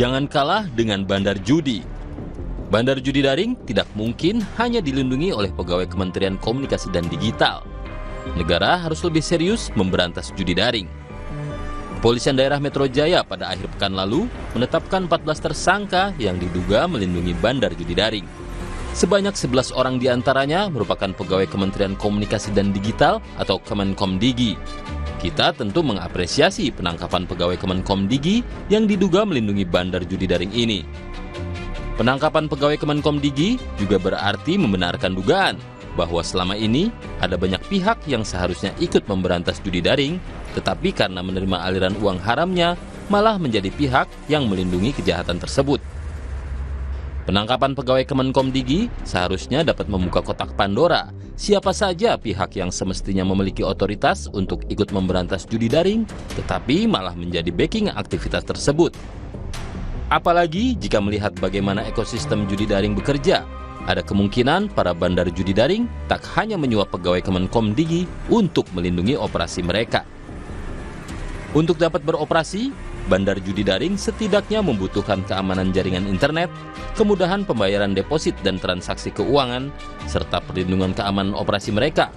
Jangan kalah dengan bandar judi. Bandar judi daring tidak mungkin hanya dilindungi oleh pegawai Kementerian Komunikasi dan Digital. Negara harus lebih serius memberantas judi daring. Kepolisian Daerah Metro Jaya pada akhir pekan lalu menetapkan 14 tersangka yang diduga melindungi bandar judi daring. Sebanyak 11 orang diantaranya merupakan pegawai Kementerian Komunikasi dan Digital atau Kemenkomdigi. Kita tentu mengapresiasi penangkapan pegawai Kemenkomdigi yang diduga melindungi bandar judi daring ini. Penangkapan pegawai Kemenkomdigi juga berarti membenarkan dugaan bahwa selama ini ada banyak pihak yang seharusnya ikut memberantas judi daring, tetapi karena menerima aliran uang haramnya, malah menjadi pihak yang melindungi kejahatan tersebut. Penangkapan pegawai Kemenkomdigi seharusnya dapat membuka kotak Pandora. Siapa saja pihak yang semestinya memiliki otoritas untuk ikut memberantas judi daring, tetapi malah menjadi backing aktivitas tersebut. Apalagi jika melihat bagaimana ekosistem judi daring bekerja, ada kemungkinan para bandar judi daring tak hanya menyuap pegawai Kemenkomdigi untuk melindungi operasi mereka. Untuk dapat beroperasi, bandar judi daring setidaknya membutuhkan keamanan jaringan internet, kemudahan pembayaran deposit dan transaksi keuangan, serta perlindungan keamanan operasi mereka.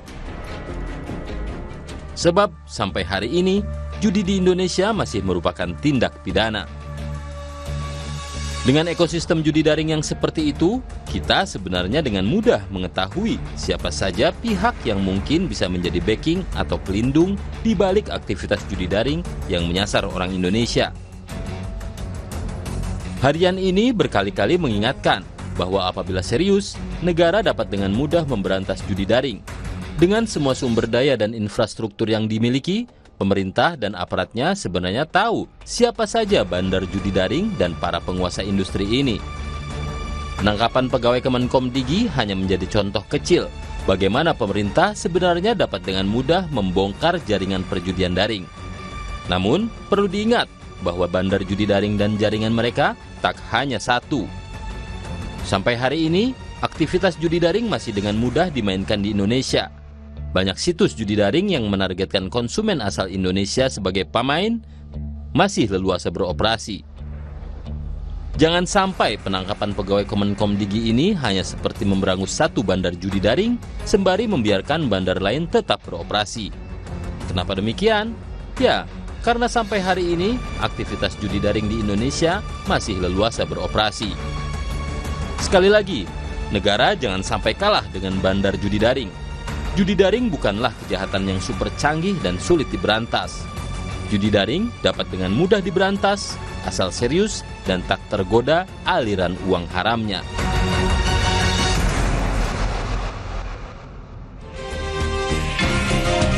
Sebab sampai hari ini, judi di Indonesia masih merupakan tindak pidana. Dengan ekosistem judi daring yang seperti itu, kita sebenarnya dengan mudah mengetahui siapa saja pihak yang mungkin bisa menjadi backing atau pelindung di balik aktivitas judi daring yang menyasar orang Indonesia. Harian ini berkali-kali mengingatkan bahwa apabila serius, negara dapat dengan mudah memberantas judi daring. Dengan semua sumber daya dan infrastruktur yang dimiliki, pemerintah dan aparatnya sebenarnya tahu siapa saja bandar judi daring dan para penguasa industri ini. Penangkapan pegawai Kemenkomdigi hanya menjadi contoh kecil bagaimana pemerintah sebenarnya dapat dengan mudah membongkar jaringan perjudian daring. Namun, perlu diingat bahwa bandar judi daring dan jaringan mereka tak hanya satu. Sampai hari ini, aktivitas judi daring masih dengan mudah dimainkan di Indonesia. Banyak situs judi daring yang menargetkan konsumen asal Indonesia sebagai pemain masih leluasa beroperasi. Jangan sampai penangkapan pegawai Kemenkomdigi ini hanya seperti memberangus satu bandar judi daring sembari membiarkan bandar lain tetap beroperasi. Kenapa demikian? Ya, karena sampai hari ini aktivitas judi daring di Indonesia masih leluasa beroperasi. Sekali lagi, negara jangan sampai kalah dengan bandar judi daring. Judi daring bukanlah kejahatan yang super canggih dan sulit diberantas. Judi daring dapat dengan mudah diberantas, asal serius dan tak tergoda aliran uang haramnya.